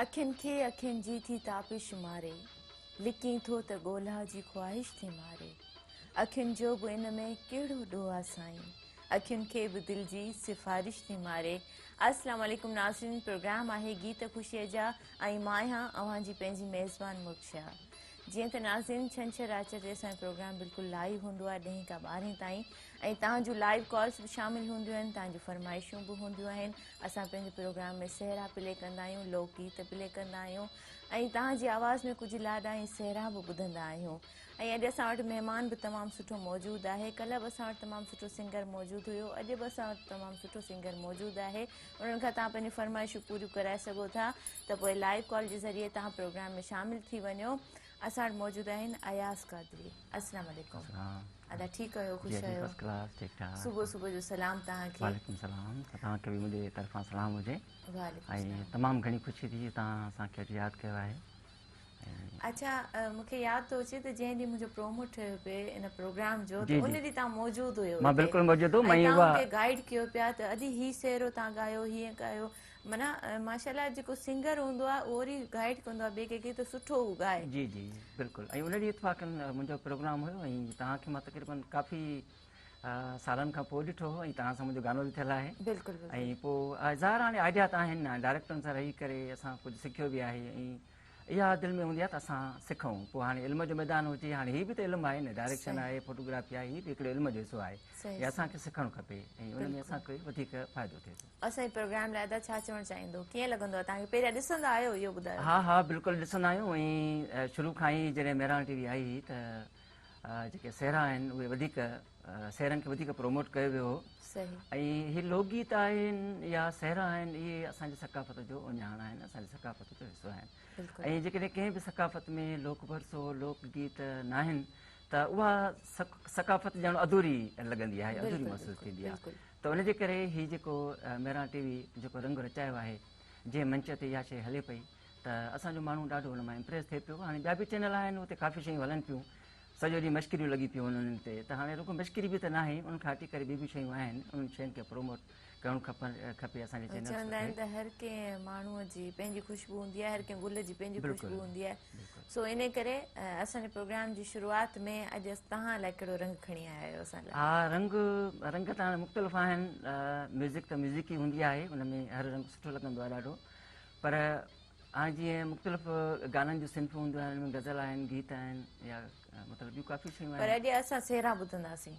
अखियुनि खे अखियुनि जी थी तापिश मारे, लिकी थो त ॻोल्हा जी ख़्वाहिश थी मारे। अखियुनि जो बि इन में कहिड़ो ॾोह आहे साईं, अखियुनि खे बि दिलि जी सिफ़ारिश थी मारे। अस्सलाम वालेकुम नाज़रीन, प्रोग्राम आहे गीत ख़ुशीअ जा ऐं मां आहियां अव्हांजी पंहिंजी मेज़बान मुर्शिदा। जीअं त नाज़रीन छंछरु राति ते असांजो प्रोग्राम बिल्कुलु लाइव हूंदो आहे 10 खां 12 ताईं, ऐं तव्हांजूं लाइव कॉल्स बि शामिलु हूंदियूं आहिनि, तव्हांजूं फरमाइशूं बि हूंदियूं आहिनि। असां पंहिंजे प्रोग्राम में सहरा प्ले कंदा आहियूं, लोकगीत प्ले कंदा आहियूं ऐं तव्हांजी आवाज़ में कुझु लाॾा ऐं सहरा बि ॿुधंदा आहियूं। ऐं अॼु असां वटि महिमान बि तमामु सुठो मौजूदु आहे। कल्ह बि असां वटि तमामु सुठो सिंगर मौजूदु हुयो, अॼु बि असां वटि तमामु सुठो सिंगर मौजूदु आहे। उन्हनि खां तव्हां पंहिंजी फरमाइशूं पूरियूं कराए सघो था, त पोइ लाइव कॉल जे ज़रिए तव्हां प्रोग्राम में शामिलु थी वञो। असां वटि मौजूदु आहिनि अयाज़ क़ादरी। अस्सलाम वालेकुम। अदा ठीकु आहियो, ख़ुशि आहियो? सुबुह सुबुह जो सलाम तव्हांखे। वालेकुम सलाम। तव्हांखे बि मुंहिंजे तरफ़ां सलाम हुजे ऐं वालेकुम। तमामु घणी ख़ुशी थी तव्हां असांखे अॼु यादि कयो आहे। अच्छा, मूंखे यादि थो अचे त जंहिं ॾींहुं मुंहिंजो प्रोमो ठहियो पिए इन प्रोग्राम जो, त जी उन जी ॾींहुं तव्हां मौजूदु हुयो मां हिते। बिल्कुलु मौजूदु ऐं हुउमि। तव्हां उहा मूंखे गाइड कयो पिया त अॼु हीअ सहरो तव्हां ॻायो, हीअं कयो। माना माशाल्लाह जेको सिंगर हूंदो आहे उहो वरी गाइड कंदो आहे ॿिए कंहिंखे त सुठो हू ॻाए। जी जी बिल्कुलु। ऐं उन ॾींहुं इतफ़ाक़न मुंहिंजो प्रोग्राम हुयो ऐं तव्हांखे मां तक़रीबन काफ़ी सालनि खां पोइ ॾिठो हो ऐं तव्हां सां मुंहिंजो गानो बि थियलु आहे। बिल्कुलु बिल्कुलु। ऐं पोइ ज़ाहिर हाणे आइडिया त आहिनि, डायरेक्टरनि सां रही करे असां कुझु सिखियो बि आहे ऐं इहा दिलि में हूंदी आहे त असां सिखूं। पोइ हाणे इल्म जो मैदान हुजे, हाणे हीअ बि त इल्मु आहे न, डायरेक्शन आहे, फोटोग्राफी आहे, हीअ बि हिकिड़ो इल्म जो हिसो आहे ऐं असांखे सिखणु खपे ऐं उन में असांखे वधीक फ़ाइदो थिए थो। असांजे प्रोग्राम लाइ अदा छा चवणु चाहींदो, कीअं लॻंदो आहे तव्हांखे? पहिरियां ॾिसंदा आहियो इहो ॿुधायो? हा हा बिल्कुलु ॾिसंदा आहियूं ऐं शुरू खां ई जॾहिं मेहरान टीवी आई हुई त जेके सहरा आहिनि उहे वधीक सहरनि खे वधीक प्रमोट कयो वियो हो। सही। ऐं हीअ लोकगीत आहिनि या सहरा आहिनि, इहे असांजी सकाफ़त जो उञाण आहिनि, असांजी सकाफ़त जो हिसो आहिनि। ऐं जेकॾहिं कंहिं बि सकाफ़त में लोक भरसो लोकगीत न आहिनि त उहा सकाफ़त ॼण अधूरी लॻंदी आहे, अधूरी महसूसु थींदी आहे। त उनजे करे हीअ जेको मेहरान टीवी जेको रंग रचायो आहे, जंहिं मंच ते इहा शइ हले पई त असांजो माण्हू ॾाढो हुन मां इम्प्रेस थिए पियो। हाणे ॿिया बि चैनल आहिनि, उते काफ़ी शयूं हलनि पियूं, सॼो ॾींहुं मश्किरियूं लॻी पियूं उन्हनि ते। त हाणे रुॻो मश्किरी बि त न आहे, उनखां हटी करे ॿी बि शयूं आहिनि, उन्हनि शयुनि खे प्रोमोट करणु खपे असांजे चैनल। चवंदा आहिनि त हर कंहिं माण्हूअ जी पंहिंजी ख़ुशबू हूंदी आहे, हर कंहिं गुल जी पंहिंजी ख़ुशबू हूंदी आहे। सो इन करे असांजे प्रोग्राम जी शुरूआति में अॼु तव्हां लाइ कहिड़ो रंग खणी आया आहियो असां लाइ? हा, रंग त हाणे मुख़्तलिफ़ आहिनि। म्यूज़िक त म्यूज़िक ई हूंदी आहे, उन में हर रंग सुठो लॻंदो आहे ॾाढो। पर हाणे जीअं मुख़्तलिफ़ गाननि जूं सिंफ़ूं हूंदियूं आहिनि, उनमें गज़ल आहिनि, गीत आहिनि या मतिलबु ॿियूं काफ़ी शयूं आहिनि। पर अॼु असां सहरा ॿुधंदासीं,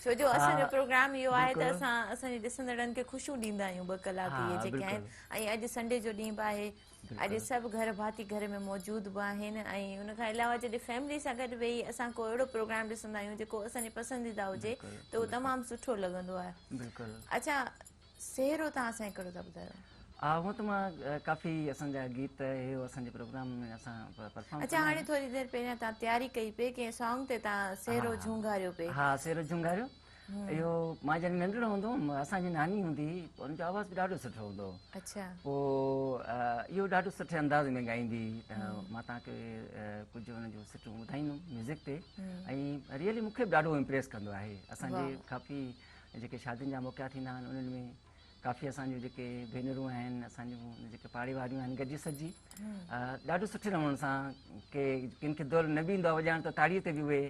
छो जो असांजो प्रोग्राम इहो आहे त असां असांजे ॾिसंदड़नि खे ख़ुशियूं ॾींदा आहियूं 2 कलाक इहे जेके आहिनि। ऐं अॼु संडे जो ॾींहुं बि आहे, अॼु सभु घर भाती घर में मौजूदु बि आहिनि। ऐं उनखां अलावा जॾहिं फैमिली सां गॾु वेही असां को अहिड़ो प्रोग्राम ॾिसंदा आहियूं जेको असांजे पसंदीदा हुजे त उहो तमामु सुठो लॻंदो आहे। अच्छा, सहरो तव्हां असांखे कहिड़ो था ॿुधायो? हा, हूअं त मां काफ़ी असांजा गीत इहो असांजे प्रोग्राम में असां परफॉर्म। अच्छा, हाणे थोरी देरि पहिरियां तव्हां तयारी कई पे कंहिं सॉन्ग ते तव्हां सहरो झुंगारियो पे? हा, सहरो झुंगारियो। इहो मां जॾहिं नंढिड़ो हूंदो हुउमि, असांजी नानी हूंदी हुई, हुनजो आवाज़ बि ॾाढो सुठो हूंदो हो। अच्छा। पोइ इहो ॾाढो सुठे अंदाज़ में ॻाईंदी, त मां तव्हांखे कुझु हुनजो सुठो ॿुधाईंदुमि म्यूज़िक ते। ऐं रियली मूंखे बि ॾाढो इम्प्रेस कंदो आहे। असांजे काफ़ी जेके शादियुनि जा मौक़ा थींदा आहिनि उन्हनि में काफ़ी असांजूं जेके भेनरूं आहिनि, असांजूं जेके पाड़े वारियूं आहिनि, गॾिजी सॼी ॾाढो सुठे नमूने सां किन खे दौर न बि ईंदो आहे वॼाइण त ताड़ीअ ते बि उहे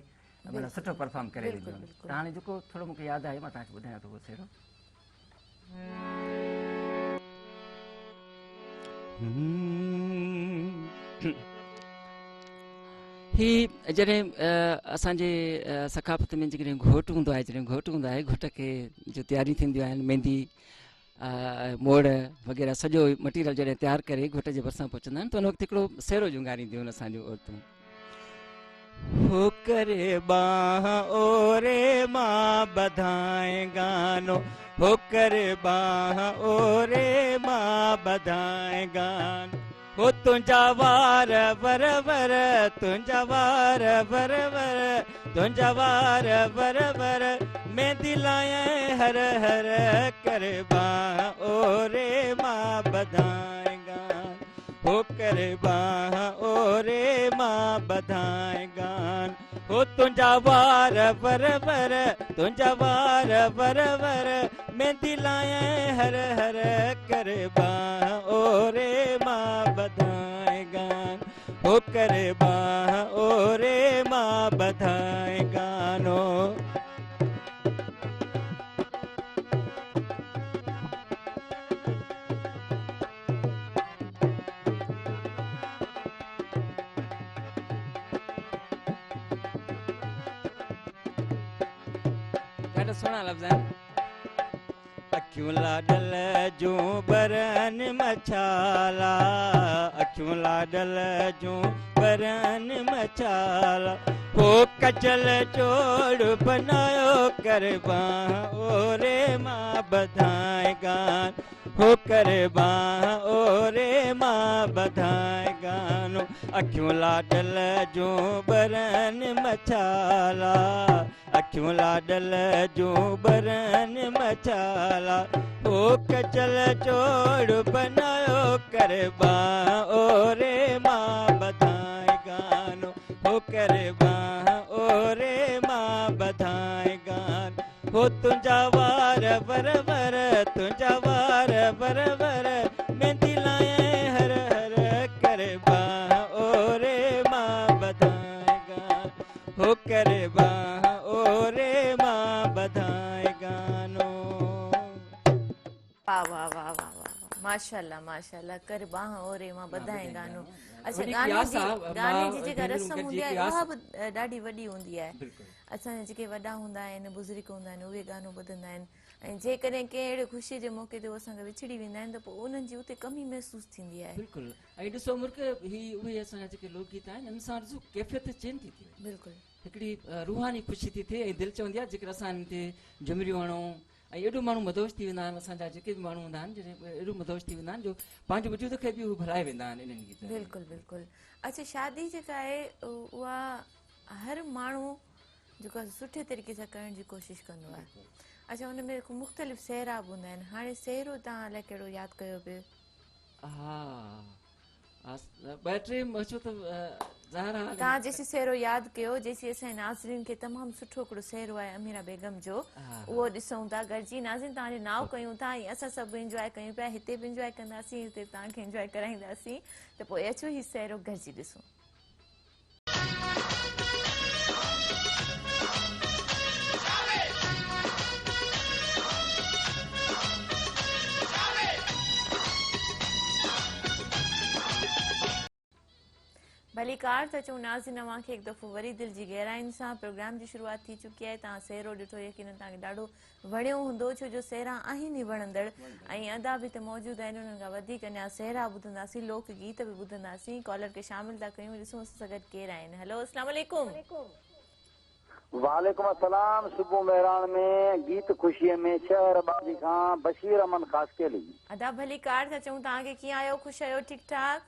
माना सुठो परफॉर्म करे वेंदियूं आहिनि। त हाणे जेको थोरो मूंखे यादि आहे मां तव्हांखे ॿुधायां थो उहो सहरो। ही जॾहिं असांजे सकाफ़त में जेकॾहिं घोटु हूंदो आहे, जॾहिं घोटु हूंदो आहे, घोट खे जो तयारियूं थींदियूं आहिनि, मेहंदी मोड़ वग़ैरह सॼो मटीरियल जॾहिं तयारु करे घोट जे भरिसां पहुचंदा आहिनि त उन वक़्तु हिकिड़ो सहरो झुंगारींदियूं आहिनि असांजूं औरतूं। हो करे बाह ओरे मां बधाए गानो, हो करे बाह ओरे मां बधाए गानो, हो तुंहिंजा वार वर वर, तुंहिंजा वार वर वर, तुंहिंजा वार वर वर, मेहंदी लाए हर हर करे बाह ओरे मां बधाए गान, हो करे बाह ओरे मां बधाए गान, हो तुंहिंजा वार वर वर, तुंहिंजा वार वर वर, मेहंदी लाए हर हर करे बाह ओरे मां बधाए होकर बाह ओरे माँ बधाए गानो। ॾाढा सुहिणा लफ़्ज़ आहिनि। अखियूं लाडल जूं बरन मछाला, अखियूं लाडल जूं बरन मछाला, हो कचल चोड़ बनायो कर बाह ओरे माँ बधाए गान, हो कर बाह ओरे माँ बधाए गानो। अखियूं लाडल जूं बरन मछाला, अखियूं लाडल जूं बरन मछाला, हो कचल चोड़ बनायो कर बाह ओरे माँ बधाए गानो, हो कर बाह ओरे माँ बधाए गान। हो तुंहिंजा वार बरबर, तुंहिंजा वार बरबर, मेहंदी लाए हर हर कर बाह ओरे माँ बधाए गान, हो कर बाह ओरे माँ बधाए गानो। वाह वाह वाह वाह वाह, माशाल्लाह माशाल्लाह, कर बाह ओरे मां बधाए गानो। अच्छा, वॾी गाने प्यास जी आहे, गाने जी मां जेका भेनरुनि रस्म गॾिजी हूंदी आहे प्यास उहा बि ॾाढी वॾी हूंदी आहे। बिल्कुलु। असांजा जेके वॾा हूंदा आहिनि, बुज़ुर्ग हूंदा आहिनि, उहे गानो ॿुधंदा आहिनि, ऐं जेकॾहिं कंहिं अहिड़े ख़ुशी जे मौक़े ते उहे असांखे विछड़ी वेंदा आहिनि त पोइ उन्हनि जी उते कमी महसूसु थींदी आहे। बिल्कुलु। ऐं ॾिसो मुर्क ही उहे असांजा जेके लोकगीत आहिनि, हिन सां ॾिसो कैफ़ियत चेंज थी थिए, बिल्कुलु हिकिड़ी रूहानी ख़ुशी थी थिए, ऐं दिलि चवंदी आहे जेकर असां हिन ते झुमिरियूं हणूं, ऐं एॾो माण्हू मदोश थी वेंदा आहिनि, असांजा जेके बि माण्हू हूंदा आहिनि जॾहिं एॾो मदोश थी वेंदा आहिनि जो पंहिंजे वजूद खे बि उहे भुलाए वेंदा आहिनि इन्हनि गीतनि में। बिल्कुलु बिल्कुलु। अच्छा, शादी जेका आहे उहा हर माण्हू जेको आहे सुठे तरीक़े सां करण जी कोशिशि कंदो आहे। अच्छा, हुन में मुख़्तलिफ़ सहरा बि हूंदा आहिनि। हाणे सहरो तव्हां अलाए कहिड़ो यादि कयो पियो? हा, ॿ टे छो त ज़ाहिरा तव्हां जेसी सहरो यादि कयो, जेसी असांजे नाज़रीन खे तमामु सुठो हिकिड़ो सहरो आहे अमीरा बेगम जो, उहो ॾिसूं था। गॾिजी नाज़रीन तव्हांजो नाव कयूं था, ऐं असां सभु इंजॉय कयूं पिया, हिते बि इंजॉय कंदासीं, हिते तव्हांखे इंजॉय कराईंदासीं, त पोइ अचो ही सहरो गॾिजी ॾिसूं। भली कार त अचूं नाज़रीन, अव्हांखे हिकु दफ़ो वरी दिलि जी गहराइनि सां प्रोग्राम जी शुरूआति थी चुकी आहे। तव्हां सहरो ॾिठो, यकीनन तव्हांखे ॾाढो वणियो हूंदो, छो जो सहरा आहिनि ई वणंदड़, ऐं अदा बि त मौजूदु आहिनि। उन्हनि खां वधीक अञा सहरा ॿुधंदासीं, लोक गीत बि ॿुधंदासीं। कॉलर खे शामिल था कयूं, ॾिसूं असां सां गॾु केरु आहिनि। हेलो, अस्सलाम वालेकुम। वालेकुम अस्सलाम। सुबुह मेहरान में गीत ख़ुशीअ में शहरबादी खां बशीर अमन ख़ासकेली। अदा भली कार था चऊं, तव्हांखे कीअं आहियो? ख़ुशि आहियो? ठीकु ठाक?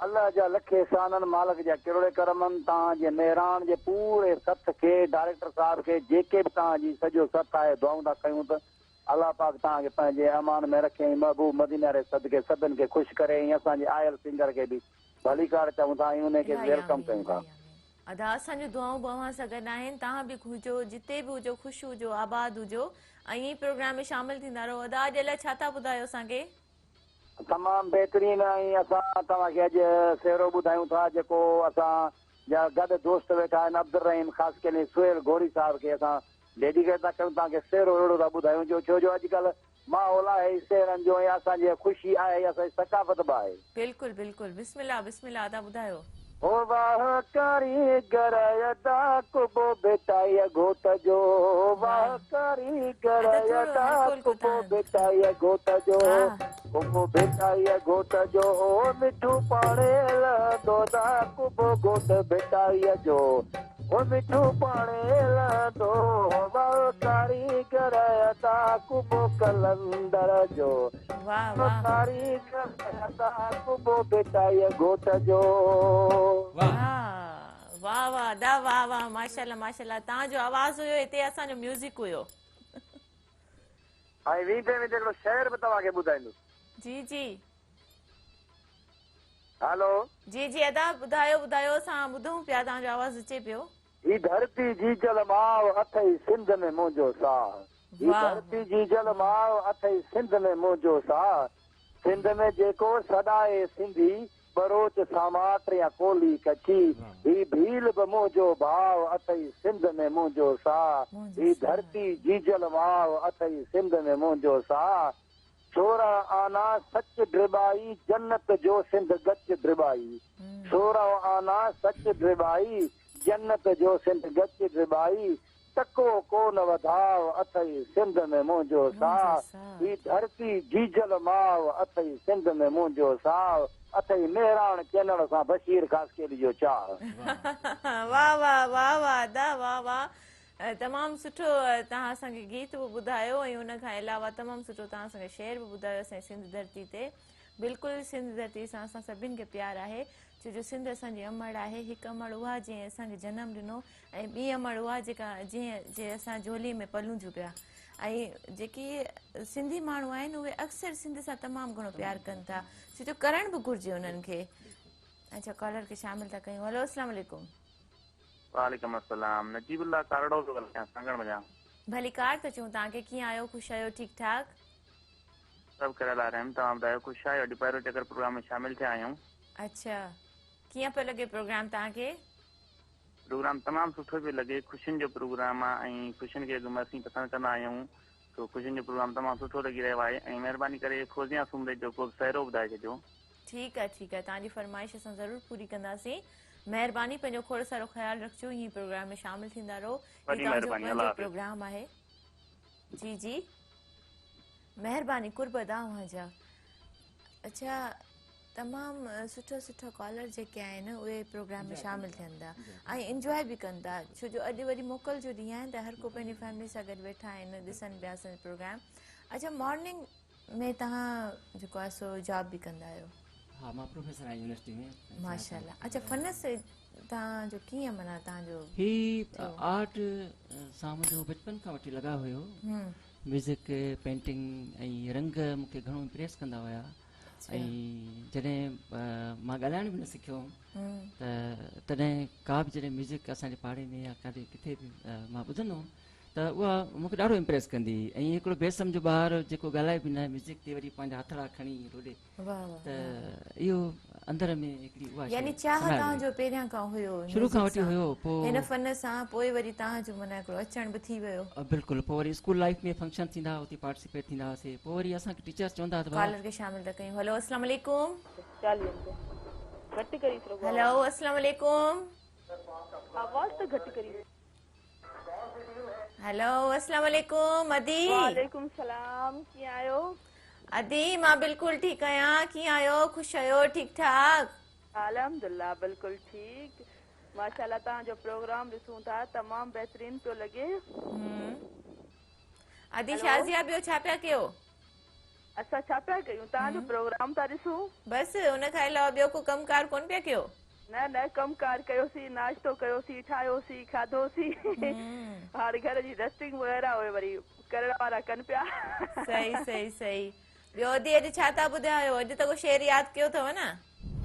अल्लाह जा लखे एहसाननि, मालिक जा किरोड़े करमनि, तव्हांजे मेहरान जे पूरे सथ खे, डायरेक्टर साहिब खे, जेके बि तव्हांजी सॼो सथ आहे, दुआऊं था कयूं त अलाह पाक तव्हांखे पंहिंजे अमान में रखे, महबूब मदीना रे सदके सभिनि खे ख़ुशि करे, ऐं असांजे आयल सिंगर खे बि भली कार चऊं था, ऐं उनखे वेलकम कयूं था। अदा असांजूं दुआऊं बि अव्हां सां गॾु आहिनि। तव्हां बि हुजो, जिते बि हुजो, ख़ुशि हुजो, आबाद हुजो, ऐं ईअं प्रोग्राम में शामिल थींदा रहो। अदा अॼु अलाए छा था ॿुधायो असांखे? तमामु बहितरीन, ऐं असां तव्हांखे अॼु सहरो ॿुधायूं था जेको असां जा गॾु दोस्त वेठा आहिनि, अब्दुल रहीम ख़ासकेली सुहेल घोरी साहिब खे असां डेडिकेट था कयूं, तव्हांखे सहरो अहिड़ो था ॿुधायूं छो जो अॼुकल्ह माहौल आहे सहरनि जो, ऐं असांजी ख़ुशी आहे, असांजी सकाफ़त बि आहे। बिल्कुलु बिल्कुलु, बिस्मिल्लाह बिस्मिल्लाह, अदा ॿुधायो। ओ वाह कारीगर यदा कुबो बेटा ये घोट जो, वाह कारीगर यदा कुबो बेटा ये घोट जो, कुबो बेटा ये घोट जो, ओ मिठू पाणे लदोदा कुबो घोट बेटा ये जो, ओ मिठू पाणे लदो, वाह कारीगर यदा कुबो कलंदर जो, वाह वाह कारीगर यदा कुबो बेटा ये घोट जो। वाह वाह वाह दा, वाह वाह, माशाल्लाह माशाल्लाह। तव्हांजो आवाज़ हुयो, हिते असांजो म्यूज़िक हुयो। ऐं वीपे में हिकिड़ो शहर बि तव्हांखे ॿुधाईंदुसि। जी जी हेलो जी जी, अदा ॿुधायो ॿुधायो, असां ॿुधूं पिया, तव्हांजो आवाज़ अचे पियो। ही धरती जी जल माव अथई सिंध में मुंहिंजो साह, ही धरती जी जल माव अथई सिंध में मुंहिंजो साह, सिंध में जेको सॾाए सिंधी बरोच सामाट या कोली कची ही भील बि मुंहिंजो भाव अथई सिंध में मुंहिंजो साह ही धरती जीजल वाव अथई सिंध में मुंहिंजो साह 16 आना सच ड्रिबाई जन्नत जो सिंध गच ड्रिबाई 16 आना सच ड्रिबाई जन्नत जो सिंध गच ड्रिबाई टको कोन वधाव अथई सिंध में मुंहिंजो साह ही धरती जीजल माव अथई सिंध में मुंहिंजो साह अथई मेहरान चैनल सां बशीर ख़ासकेली जो चाह वाह वाह वाह वाह दा वाह वाह तमामु सुठो तव्हां असांखे गीत बि ॿुधायो ऐं उन खां अलावा तमामु सुठो तव्हां असांखे शेर बि ॿुधायो असांजी सिंध धरती ते बिल्कुलु सिंध धरती सां असां सभिनि खे प्यारु आहे छो जो सिंध असांजी अमड़ आहे हिकु अमड़ उहा जंहिं असांखे जनमु ॾिनो ऐं ॿी अमड़ उहा जेका जे असां झोली में पलूं जूं पिया ऐं जेकी सिंधी माण्हू आहिनि उहे अक्सर सिंध सां तमामु घणो प्यारु कनि था छो जो करणु बि घुरिजे उन्हनि खे अच्छा कॉलर खे शामिल था कयूं हलो अस्सलाम वालेकुम वालेकुम अस्सलाम नजीबुल्लाह कारड़ो थो ॻाल्हायां सांगण वञा भली कार त चऊं तव्हांखे कीअं आहियो ख़ुशि आहियो ठीकु ठाक सभु करियल रहम तव्हां ॿुधायो ख़ुशि आहियो अॼु पहिरियों चकर प्रोग्राम में शामिल थिया आहियूं अच्छा कीअं पियो लॻे प्रोग्राम तव्हांखे प्रोग्राम तमामु सुठो पियो लॻे ख़ुशियुनि जो प्रोग्राम आहे ऐं ख़ुशियुनि खे असीं पसंदि कंदा आहियूं तो ख़ुशियुनि जो प्रोग्राम तमामु सुठो लॻी रहियो आहे ऐं महिरबानी करे खोजिया सूमरे जो को सहरो ॿुधाए छॾियो ठीकु आहे तव्हांजी फरमाइश असां ज़रूरु पूरी कंदासीं महिरबानी पंहिंजो खोड़ सारो ख़्यालु रखिजो हीअ प्रोग्राम में शामिल थींदा रहो तव्हांजो प्रोग्राम आहे जी जी महिरबानी कुर्बत जा अच्छा तमामु सुठा सुठा कॉलर जेके आहिनि उहे प्रोग्राम में शामिल थियनि था ऐं इंजॉय बि कनि था छो जो अॼु वरी मोकल जो ॾींहुं आहे त हर को पंहिंजी फैमिली सां गॾु वेठा आहिनि ॾिसनि पिया असांजो प्रोग्राम अच्छा मॉर्निंग में तव्हां जेको आहे सो जॉब बि कंदा आहियो हाँ मां प्रोफेसर आहियां यूनिवर्सिटी में माशाल्लाह अच्छा फनस तव्हांजो कीअं माना तव्हांजो ही आर्ट सां मुंहिंजो बचपन खां वठी लॻा हुयो म्यूज़िक पेंटिंग ऐं रंग मूंखे घणो इम्प्रेस कंदा हुया ऐं जॾहिं मां ॻाल्हाइण बि न सिखियो त तॾहिं का बि जॾहिं म्यूज़िक असांजे पाड़े में या काॾे किथे बि मां ॿुधंदो हुउमि त उहा मूंखे ॾाढो इम्प्रेस कंदी ऐं हिकिड़ो बेसम जो ॿार जेको ॻाल्हाए बि न म्यूज़िक ते वरी पंहिंजा हथड़ा खणी रोॾे त इहो अंदर में हिकिड़ी उहा यानी चाह तव्हांजो पहिरियां खां हुयो शुरू खां वठी हुयो पोइ हिन फन सां पोइ वरी तव्हांजो माना हिकिड़ो अचण बि थी वियो बिल्कुलु पोइ वरी स्कूल लाइफ में फंक्शन थींदा हुआ उते पार्टिसिपेट थींदा हुआसीं पोइ वरी असांखे टीचर्स चवंदा हुआ कॉलर खे शामिल था कयूं हलो अस्सलाम वालेकुम घटि करी थोरो हेलो अस्सलाम वालेकुम आवाज़ त घटि करी हेलो अस्सलाम वालेकुम अदी वालेकुम सलाम कीअं आहियो अदी मां बिल्कुलु ठीकु आहियां कीअं आहियो ख़ुशि आहियो ठीकु ठाक अल्हम्दुलिल्लाह बिल्कुलु ठीकु माशाल्लाह तव्हांजो प्रोग्राम ॾिसूं था तमामु बहितरीन पियो लॻे अदी शाज़िया ॿियो छा पिया कयो असां छा पिया कयूं तव्हांजो प्रोग्राम था ॾिसूं बसि उन खां अलावा ॿियो को कमकार कोन पिया कयो न कमकार कयोसीं नाश्तो कयोसीं ठाहियोसीं खाधोसीं हाणे घर जी डस्टिंग वग़ैरह उहे वरी करण वारा कनि पिया सही ॿियो अदी अॼु छा था ॿुधायो अॼु त को शेर यादि कयो अथव न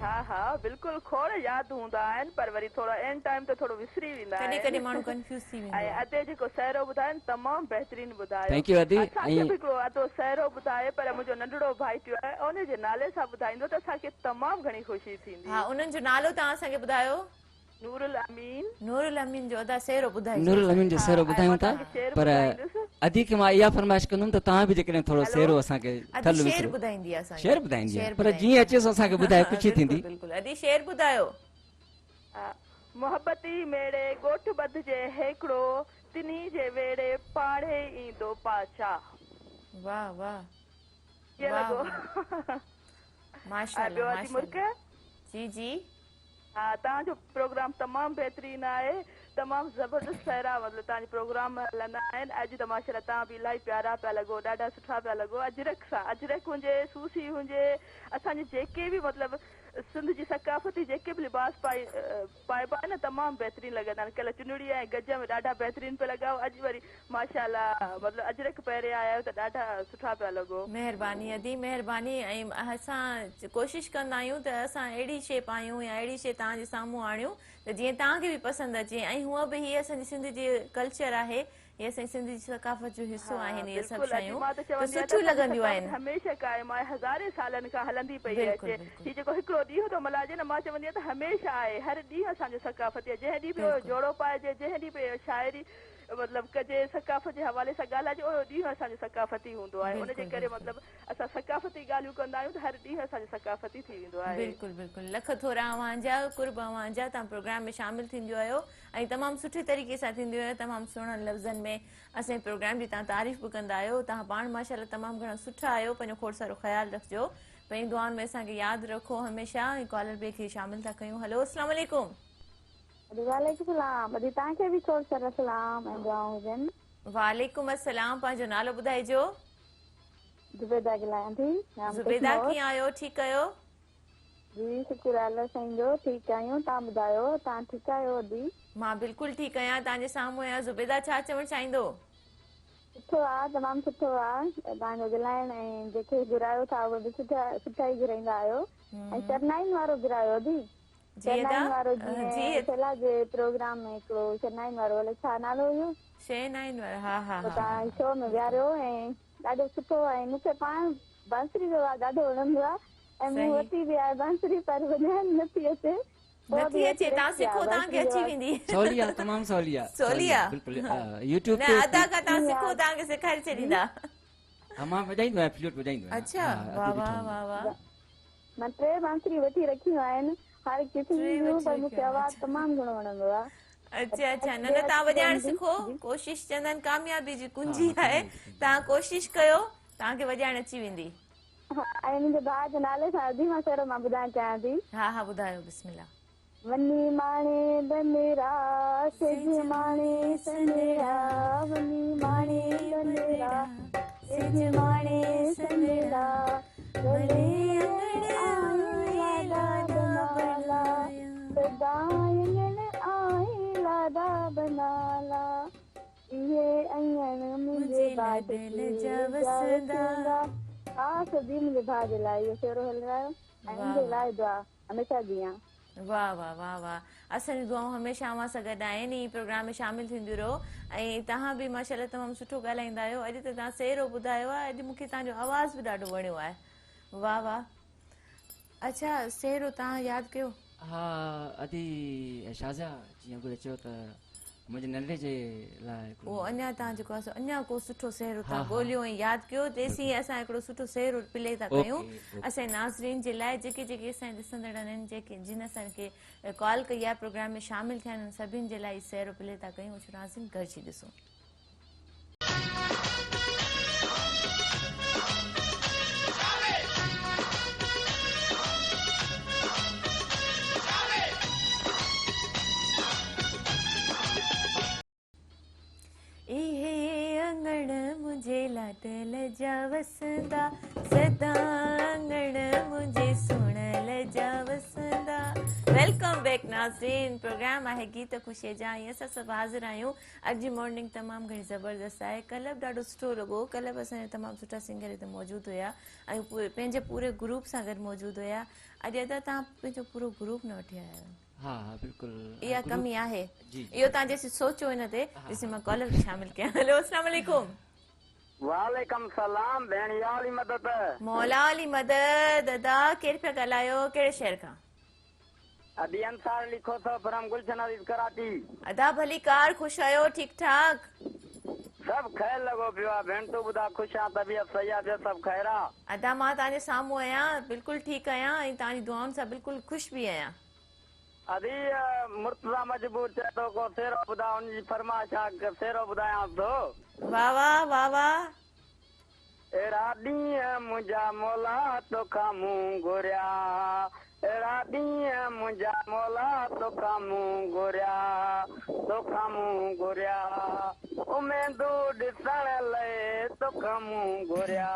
हा बिल्कुलु खोड़ यादि हूंदा आहिनि पर वरी थोरो एंड टाइम ते थोरो विसरी वेंदा आहिनि कॾहिं माण्हू कंफ्यूज थी वेंदो ऐं अदे जेको सहरो ॿुधायो तमामु बहितरीन ॿुधायो थैंक यू अदी असांखे बि हिकिड़ो अदो सहरो ॿुधाए पर मुंहिंजो नंढड़ो भाई पियो आहे उन जे नाले सां ॿुधाईंदो त असांखे तमामु घणी ख़ुशी थींदी हा उन्हनि जो नालो तव्हां असांखे ॿुधायो नूरुल अमीन जो अदा सहरो ॿुधायो नूरुल अमीन जो सहरो ॿुधायूं था पर अदी खे मां इहा फरमाइश कंदुमि त तव्हां बि जेकॾहिं थोरो सहरो असांखे शेर ॿुधाईंदी आहे शेर ॿुधाईंदी आहे पर जीअं अचेसि असांखे ॿुधाए ख़ुशी थींदी बिल्कुलु अदी शेर ॿुधायो मोहबती मेड़े ॻोठ ॿधिजे हिकिड़ो तिन्ही जे वेड़े पाड़े ईंदो पाछा वाह कीअं लॻो माशाल्लाह जी हा तव्हांजो प्रोग्राम तमामु बहितरीन आहे तमामु ज़बरदस्त सहरा मतिलबु तव्हांजा प्रोग्राम हलंदा आहिनि अॼु त माशाल्लाह तव्हां बि इलाही प्यारा पिया लॻो ॾाढा सुठा पिया लॻो अजरक हुजे सूसी हुजे असांजे जेके बि मतिलबु सिंध जी सकाफ़ती जेके बि लिबास पाइबा आहिनि न तमामु बहितरीन लॻंदा आहिनि कल्ह चुनड़ी ऐं गज में ॾाढा बहितरीन पिया लॻा अॼु वरी माशाल्लाह मतिलबु अजरक पहिरियों आया आहियो त ॾाढा सुठा पिया लॻो महिरबानी अदी महिरबानी ऐं असां कोशिशि कंदा आहियूं त असां अहिड़ी शइ पायूं या अहिड़ी शइ तव्हांजे साम्हूं आणियूं त जीअं तव्हांखे बि पसंदि अचे ऐं हूअं बि हीअ असांजी सिंध जी कल्चर आहे ये असांजी सिंधी सकाफ़त जो हिसो आहिनि इहे सभु बिल्कुलु शयूं मां त त चवंदी आहियां सुठियूं लॻंदियूं आहिनि हमेशह क़ाइमु आहे हज़ारे सालनि खां हलंदी पई बिल्कुलु अचे बिल्कुलु ही जेको हिकिड़ो ॾींहुं थो मल्हाइजे न मां चवंदी आहियां त हमेशह आहे हर ॾींहुं असांजो सकाफ़ती आहे जंहिं ॾींहुं बि बिल्कुलु जोड़ो पाइजे जंहिं ॾींहुं बि शाइरी मतिलबु कजे सकाफ़त जे हवाले सां ॻाल्हाइजे उहो ॾींहुं असांजो सकाफ़ती हूंदो आहे उनजे बिल्कुलु करे बिल्कुलु मतिलबु असां सकाफ़ती ॻाल्हियूं कंदा आहियूं त हर ॾींहुं असांजो सकाफ़ती थी वेंदो आहे बिल्कुलु बिल्कुलु लख थोरा अव्हांजा कुर्ब अव्हांजा तव्हां प्रोग्राम में शामिलु थींदियूं आहियो ऐं तमामु सुठे तरीक़े सां थींदियूं आहियो तमामु सुहिणनि लफ़्ज़नि में असांजे प्रोग्राम जी तव्हां तारीफ़ बि कंदा आहियो तव्हां पाण माशाल्लाह तमामु घणा सुठा आहियो पंहिंजो खोड़ सारो ख़्यालु रखिजो पंहिंजी दुआनि में असांखे यादि रखो हमेशह ऐं कॉलर ॿिए खे शामिलु था कयूं हलो अस्सलाम वालेकुम वालेकुम सलाम अॼु तव्हांखे बि खोड़ सारा सलाम ऐं दुआऊं हुजनि वालेकुम अस्सलाम पंहिंजो नालो ॿुधाइजो ज़ुबैदा ॻाल्हायां थी ज़ुबैदा कीअं आहियो ठीकु आहियो जी शुक्र अल्लाह साईं जो ठीकु आहियूं तव्हां ॿुधायो तव्हां ठीकु आहियो अॼु मां बिल्कुलु ठीकु आहियां तव्हांजे साम्हूं आहियां ज़ुबैदा छा चवणु चाहींदो सुठो आहे तमामु सुठो आहे तव्हांजो ॻाल्हाइण ऐं जेके घुरायो था उहे बि सुठा ई घुराईंदा आहियो ऐं शरनाइन वारो घुरायो दी शरनाइन वारो जीअं सलाह जे प्रोग्राम में हिकिड़ो शरनाइन वारो अलाए छा नालो हुयो शहनाइन वारो हा हा तव्हां शो में विहारियो ऐं ॾाढो सुठो आहे मूंखे पाण बांसुरी जो ॾाढो वणंदो आहे ऐं मूं वरिती बि आहे बांसुरी पर वॼाइण नथी अचे नथी अचे तव्हां सिखो तव्हांखे अची वेंदी सवली आहे तमामु सवली आहे सवली आहे बिल्कुलु यूट्यूब न ते अदा खां तव्हां सिखो तव्हांखे सेखारे छॾींदा हा मां वॼाईंदो आहियां फ्लूट वॼाईंदो आहियां अच्छा वाह वाह वाह वाह मां 3 बांसुरी वठी रखियूं आहिनि हर किस्म जूं पर मूंखे आवाज़ तमामु घणो वणंदो आहे अच्छा अच्छा न न तव्हां वॼाइण सिखो कोशिशि चवंदा आहिनि कामयाबी जी कुंजी आहे तव्हां कोशिशि कयो तव्हांखे वॼाइण अची वेंदी ऐं मुंहिंजे भाउ जे नाले सां अधीमा शेरो मां ॿुधाइण चाहियां थी हा हा ॿुधायो बिस्मिल्लाह वनी माणे बनेरा सिज माणे सनेरा वनी माणे बनेरा सिज माणे सनेरा भले आया बनाला सदायन आया दा बनाला ये अंगन मुझे बादल जवसदा हा सदी मुझे भाउ जे लाइ इहो शेरो हल रहा है ऐं मुंहिंजे लाइ दुआ हमेशह ॾियां वाह वाह वाह वाह असांजी दुआऊं हमेशह अव्हां सां गॾु आहिनि ई प्रोग्राम में शामिलु थींदियूं रहो ऐं तव्हां बि माशाल्लाह तमामु सुठो ॻाल्हाईंदा आहियो अॼु त तव्हां सेरो ॿुधायो आहे अॼु मूंखे तव्हांजो आवाज़ बि ॾाढो वणियो आहे वाह वाह अच्छा सेरो तव्हां यादि कयो हा अदी शाज़ा जीअं गुरू चयो त मुंहिंजे नंढे जे लाइ उहो अञा तव्हां जेको आहे अञा को सुठो सेरो तव्हां ॻोल्हियो ऐं यादि कयो तेसीं असां हिकिड़ो सुठो सेरो प्ले था कयूं असांजे नाज़रीन जे लाइ जेके जेके असांजे ॾिसंदड़ आहिनि जेके जिन असांखे कॉल कई आहे प्रोग्राम में शामिलु थिया आहिनि सभिनि जे लाइ सेरो प्ले था कयूं नाज़रीन गॾिजी ॾिसूं मुझे लाडल जा वसंदा सदा अंगण मुझे सुणल जा वसंदा वेलकम बैक नाज़रीन प्रोग्राम आहे गीत ख़ुशीअ जा ऐं असां सभु हाज़िर आहियूं अॼु जी मॉर्निंग तमामु घणी ज़बरदस्त आहे कल्ह बि ॾाढो सुठो लॻो कल्ह बि असांजा तमामु सुठा सिंगर हिते मौजूदु हुया ऐं पंहिंजे पूरे ग्रुप सां गॾु मौजूदु हुया अॼु अदा तव्हां पंहिंजो पूरो ग्रुप न वठी आया आहियो हा हा बिल्कुलु इहा कमी आहे इहो तव्हां जेसी सोचो हिन ते ॾिसी मां कॉलर बि शामिलु कयां हलो अस्सलाम वालेकुम वालेकुम सलाम भेण या अली मदद मौला अली मदद दादा केरु पिया ॻाल्हायो कहिड़े शहर खां अदी अंसार लिखो तो फ्रॉम गुलशन अजीज कराची अदा भली कार खुश आयो ठीक ठाक सब खैर लगो पियो आहे भेण तू ॿुधा ख़ुशि आहे तबियत सही आहे सब खैर आहे अदा मां तव्हांजे साम्हूं आहियां बिल्कुलु ठीकु आहियां ऐं तव्हांजी दुआउनि सां बिल्कुलु ख़ुशि बि आहियां अदी मुर्तज़ा मजबूर चए थो को सेरो ॿुधा उनजी फरमाइश आहे सेरो ॿुधायांसि थो वाह वाह वाह वाह अहिड़ा ॾींहं मुंहिंजा मौला तोखां मूं घुरिया अहिड़ा ॾींहं मुंहिंजा मौला तोखां मूं घुरिया उमेदूं ॾिसण लाइ तोखां मूं घुरिया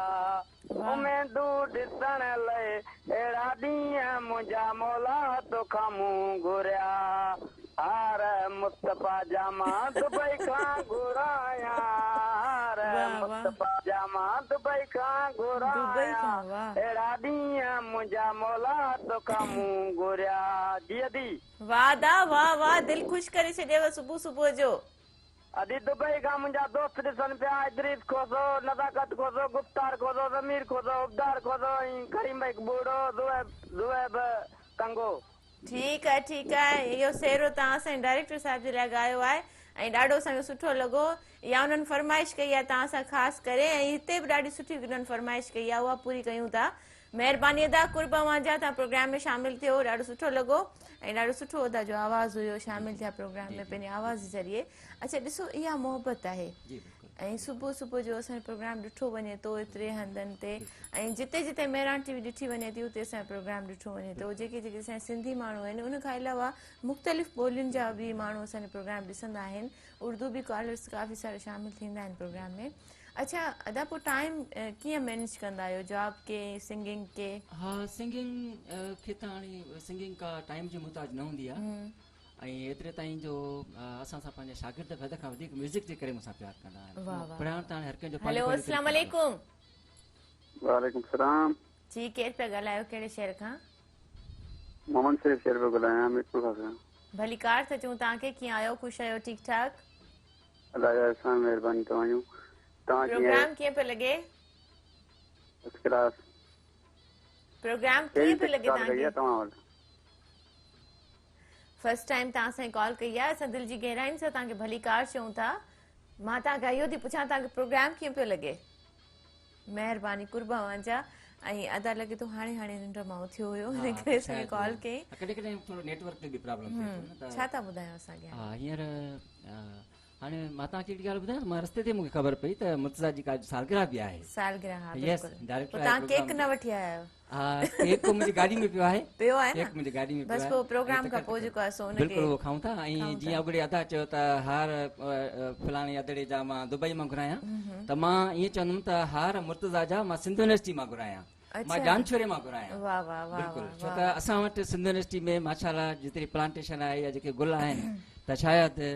उमेदूं ॾिसण लाइ अहिड़ा ॾींहं मुंहिंजा मौला तोखां मूं घुरिया हार मुस्तफ़ा जामा दुबई खां घुराया मुस्तफ़ा जामा दुबई खां घुराया अहिड़ा ॾींहं मुंहिंजा मौला तोखां मूं घुरिया जी दी वाह दा वाह वाह दिलि ख़ुशि करे छॾियव सुबुह सुबुह जो अॼु दुबई खां मुंहिंजा दोस्त ॾिसनि पिया इदरीस खोसो नज़ाकत खोसो गुफ्तार खोसो ज़मीर खोसो उबदार खोसो ऐं करीम भाई बूढ़ो ज़ुएब कंगो। ठीकु आहे इहो सेरो तव्हां असांजे डायरेक्टर साहिब जे लाइ ॻायो आहे ऐं ॾाढो असांखे सुठो लॻो। इहा उन्हनि फरमाइश कई आहे तव्हां सां ख़ासि करे ऐं हिते बि ॾाढी सुठी उन्हनि फरमाइश कई आहे उहा पूरी कयूं था। महिरबानी अदा कुर्बा वांझा तव्हां प्रोग्राम में शामिलु थियो ॾाढो सुठो लॻो ऐं ॾाढो सुठो अदा जो आवाज़ु हुयो शामिलु थिया प्रोग्राम में पंहिंजे आवाज़ जे ज़रिए। अच्छा ॾिसो इहा मोहबत आहे ऐं सुबुह सुबुह जो असांजो प्रोग्राम ॾिठो वञे थो एतिरे हंधनि ते ऐं जिते जिते मेरान टीवी ॾिठी वञे थी उते असांजो प्रोग्राम ॾिठो वञे थो। जेके जेके असांजा सिंधी माण्हू आहिनि उन खां अलावा मुख़्तलिफ़ ॿोलियुनि जा बि माण्हू असांजो प्रोग्राम ॾिसंदा आहिनि। उर्दू बि कॉलर्स काफ़ी सारा शामिलु थींदा आहिनि प्रोग्राम में। अच्छा अदा पोइ टाइम कीअं मैनेज कंदा आहियो जॉब के सिंगिंग के? हा सिंगिंग खे त हाणे सिंगिंग का टाइम जी मुहताज न हूंदी आहे ऐं एतिरे ताईं जो असां सां पंहिंजे शागिर्द वध खां वधीक म्यूज़िक जे करे मूंसां प्यारु कंदा आहिनि। पढ़ाइण त हाणे हर कंहिंजो हेलो अस्सलाम वालेकुम। वालेकुम सलाम जी केरु पिया ॻाल्हायो कहिड़े शहर खां? मोहम्मद शरीफ शहर पियो ॻाल्हायां मीरपुर खां। भली कार त चऊं तव्हांखे कीअं आहियो ख़ुशि आहियो ठीकु ठाक? अलाह जा अहसान महिरबानी तव्हांजो। प्रोग्राम कीअं पियो लॻे? First class. प्रोग्राम कीअं पियो लॻे तव्हांखे? फर्स्ट टाइम तव्हां असांखे कॉल कई आहे असां दिलि जी गहराइनि सां तव्हांखे भली कार चऊं था। मां तव्हांखां इहो थी पुछां तव्हांखे प्रोग्राम कीअं पियो लॻे? महिरबानी कुर्बा वांझा ऐं अदा लॻे थो हाणे हाणे निंड मां उथियो हुयो हिन करे असांखे कॉल कई। कॾहिं कॾहिं थोरो नेटवर्क ते बि प्रॉब्लम थिए थो। छा था ॿुधायो असांखे? हा हींअर हाणे मां तव्हांखे हिकिड़ी ॻाल्हि ॿुधायां मां रस्ते ते मूंखे ख़बर पई त मुर्तज़ा जी का सालगिरह बि आहे। सालगिरह यस डायरेक्टर तव्हां केक न वठी आया आहियो? हा केक मुंहिंजी गाॾी में पियो आहे केक मुंहिंजी गाॾी में बस पोइ प्रोग्राम खां पोइ जेको आहे सो उनखे बिल्कुलु उहो खाऊं था। ऐं जीअं अॻिते अदा चयो त हार फलाणे अदड़े जा मां दुबई मां घुरायां त मां ईअं चवंदुमि त हार मुर्तज़ा जा मां सिंध यूनिवर्सिटी मां घुरायां मां जानछोरे मां घुरायां। बिल्कुलु छो त असां वटि सिंध यूनिवर्सिटी में माशाल्लाह जेतिरी प्लांटेशन आहे या जेके गुल आहिनि त शायदि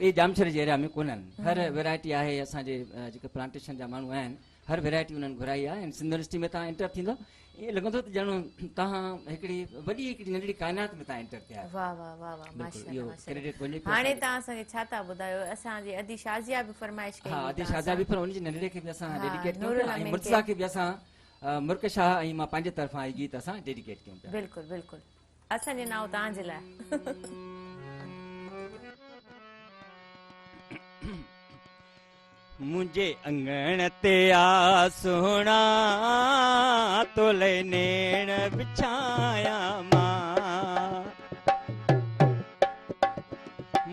ॿिए जामछरे जे एरिया में कोन्हनि। हर वैरायटी आहे असांजे जेके प्लांटेशन जा माण्हू आहिनि हर वैरायटी उन्हनि घुराई आहे। ऐं सिंध यूनिवर्सिटी में तव्हां एंटर थींदो ईअं लॻंदो त ॼणो तव्हां हिकिड़ी नंढड़ी काइनात में तव्हां एंटर थिया। हाणे तव्हां असांखे छा था ॿुधायो? असांजी अदी शाज़िया बि फरमाइश कई। हा अदी शाज़िया बि पर उनजे नंढड़े खे बि असां डेडिकेट कयूं था ऐं मुर्तज़ा खे बि असां मुर्क शाह ऐं मां पंहिंजे तरफ़ां ही गीत असां डेडिकेट कयूं था। बिल्कुलु बिल्कुलु असांजे नाव तव्हांजे लाइ। मुझे अंगण ते आ सोना तोले नेण बिछाया मां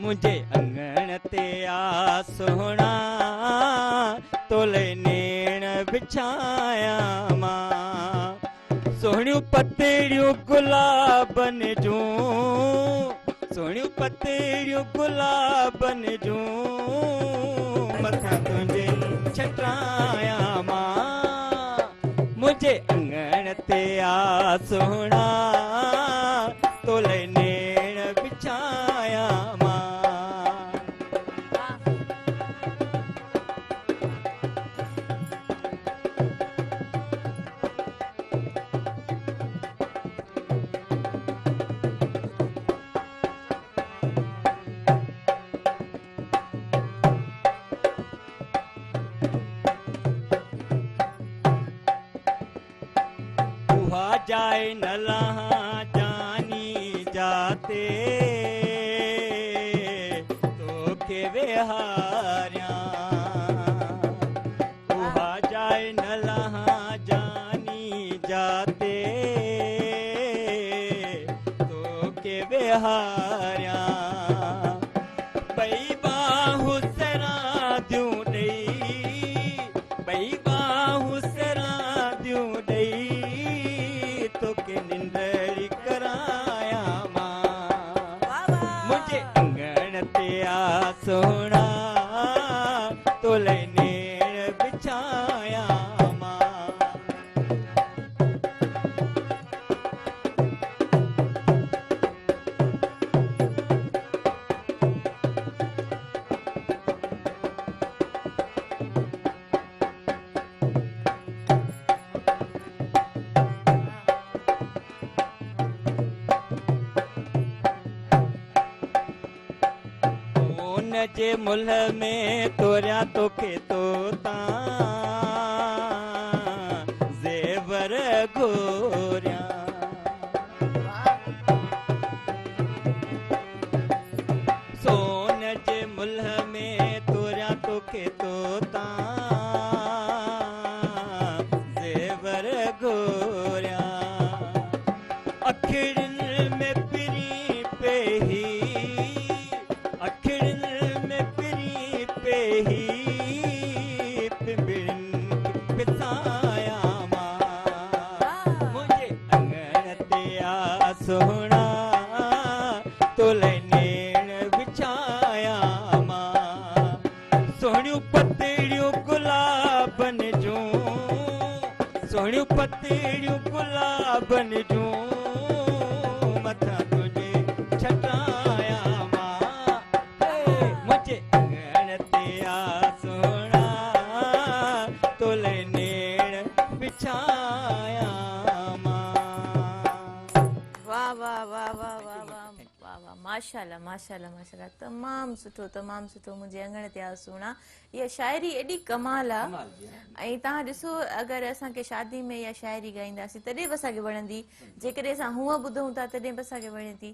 मुझे अंगण ते आ सोना तोले नेण बिछाया मां सोहणियूं पतड़ियूं गुलाबन जूं सोहणियूं पतड़ियूं गुलाबन जूं मथा तुझे छटाया मां मुझे अंगण ते आ सोना तोले नेण बिछाया मां जाए न लहा जानी जाते तो के विहारिया उहा जाए न लहा जानी जाते तो के विहारिया बई बाहु सरा दूं दई बई बाहु सरा दूं दई के निंदड़ी कराया मां मुझे अंगण ते आ सोना तोले नेण बिछाया मां जे मुल्ह में तोरिया तोखे तोता ज़ेवर घोरिया सोन जे मुल्ह में तोरिया तोखे तोता ज़ेवर घोरिया अखिड़ियुनि में पिरी पेही अखिड़ियुनि में पिरी पेही पिंबिड़ियुनि पिसाया मां मुंहिंजे अंगण ते आ सोहणा तोले नेण विछाया मां सोहणियूं पतड़ियूं गुलाबनि जूं सोहणियूं पतड़ियूं गुलाबनि जूं मथां तुंहिंजे छटाया मां मुंहिंजे अंगण ते आ सोहणा तोले नेण विछाया मां वाह वाह वाह वाह वाह वाह वाह वाह माशाल्लाह माशाल्लाह माशाल्लाह तमामु सुठो मुंहिंजे अंगण ते आ सुहिणा इहा शाइरी एॾी कमाल आहे ऐं तव्हां ॾिसो अगरि असांखे शादी में इहा शाइरी ॻाईंदासीं तॾहिं बि असांखे वणंदी जेकॾहिं असां हूअं ॿुधूं था तॾहिं बि असांखे वणे थी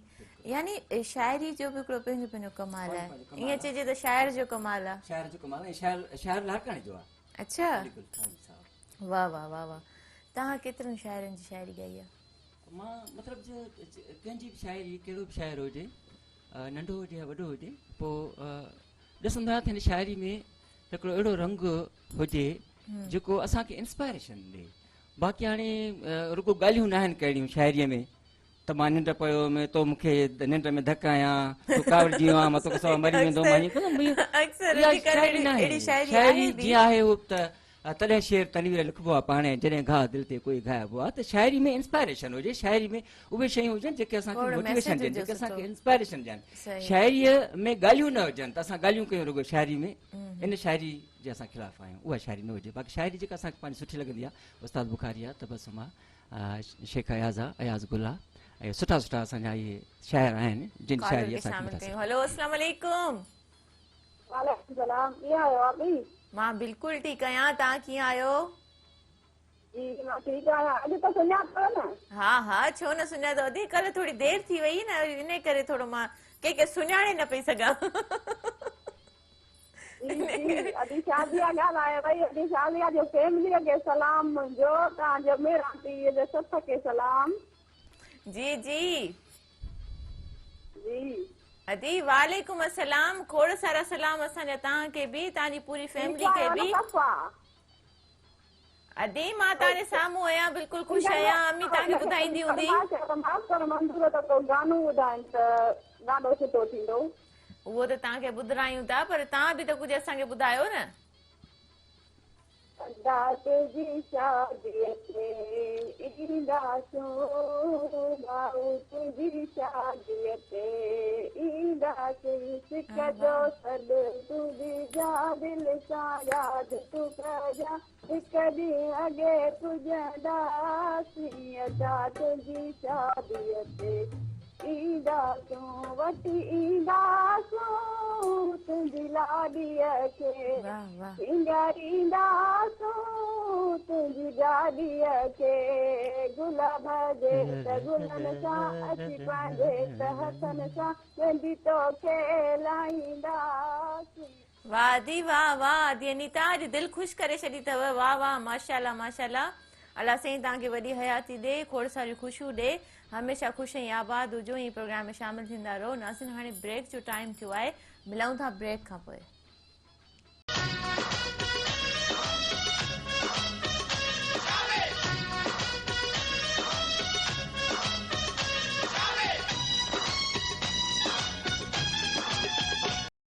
यानी शाइरी जो बि हिकिड़ो पंहिंजो पंहिंजो कमाल आहे ईअं चइजे त शाइर जो कमाल आहे शाइर जो कमाल ऐं शाइर लाड़काणे जो आहे अच्छा वाह वाह वाह वाह तव्हां केतिरनि शाइरनि जी शाइरी ॻाई आहे मां मतिलबु कंहिंजी बि शाइरी कहिड़ो बि शाइर हुजे नंढो हुजे या वॾो हुजे पोइ ॾिसंदा त हिन शाइरी में हिकिड़ो अहिड़ो रंग हुजे जेको असांखे इंस्पायरेशन ॾे बाक़ी हाणे रुगो ॻाल्हियूं न आहिनि कहिड़ियूं शाइरीअ में त मां निंड पियो में तो मूंखे निंड में धकायां तूं कावड़जी आं मां तोखे सवाइ मरी वेंदो शाइरी न आहे शाइरी जीअं आहे उहो त तॾहिं शेर तनवीर लिखिबो आहे पाणे जॾहिं घाह दिलि ते कोई ॻाइबो आहे त शाइरी में इंस्पायरेशन हुजे शाइरी में उहे शयूं हुजनि जेके असांखे मोटिवेशन ॾियनि जेके असांखे इंस्पायरेशन ॾियनि शाइरीअ में ॻाल्हियूं न हुजनि त असां ॻाल्हियूं कयूं रुगो शाइरी में इन शाइरी जे असां ख़िलाफ़ आहियूं उहा शाइरी न हुजे बाक़ी शाइरी जेका असांखे पंहिंजी सुठी लॻंदी आहे उस्ताद बुखारी आहे तबसुमा शेख अयाज़ गुल आहे ऐं सुठा सुठा असांजा इहे शाइर आहिनि जिन शाइरी असांखे हेलो अस्सलाम वालेकुम वालेकुम सलाम कीअं आहियो आपी मां बिल्कुलु ठीकु आहियां तव्हां कीअं आहियो जी मां ठीकु आहियां अॼु त सुञातो न हा हा छो न सुञातो अधी कल्ह थोरी देरि थी वई न इन करे थोरो मां कंहिंखे सुञाणे न पई सघां अॼु शादीअ ॻाल्हाए भई अॼु शादीअ जो फैमिलीअ खे सलाम मुंहिंजो तव्हांजो मेरांटीअ जे सस खे सलाम जी जी जी अदी वालेकुम अस्सलाम खोड़ सारा सलाम असांजा तव्हांखे बि तव्हांजी पूरी फैमिली खे बि अदी मां तव्हांजे साम्हूं आहियां बिल्कुलु ख़ुशि आहियां अम्मी तव्हांखे ॿुधाईंदी हूंदी गानो ॿुधाइनि त ॾाढो सुठो थींदो उहो त तव्हांखे ॿुधायूं था पर तव्हां बि त कुझु असांखे ॿुधायो न तुंहिंजी शादीअ ते ईंदासूं भाऊ तुंहिंजी शादीअ ते ईंदासीं सिक जो सॾु तुंहिंजी दिलि सां यादि तूं कजां हिकु ॾींहुं अॻे पुॼंदासीं असां तुंहिंजी शादीअ ते ईंदासूं वठी ईंदासूं तुंहिंजी लाॾीअ खे सिंगारींदासूं तुंहिंजी गाॾीअ खे गुल भॼे त गुलनि सां अची पंहिंजे त हथनि सां वेंदी तोखे लाहींदासीं वाह दी वाह वाह दी अनीता अॼु दिलि ख़ुशि करे छॾी अथव वाह वाह माशाल्लाह माशाल्लाह अल्लाह साईं तव्हांखे वॾी हयाती ॾे खोड़ सारियूं ख़ुशियूं ॾे हमेशह ख़ुशि ऐं आबाद हुजो ई प्रोग्राम में शामिल थींदा रहो नाज़रीन हाणे ब्रेक जो टाइम थियो आहे मिलूं था ब्रेक खां पोइ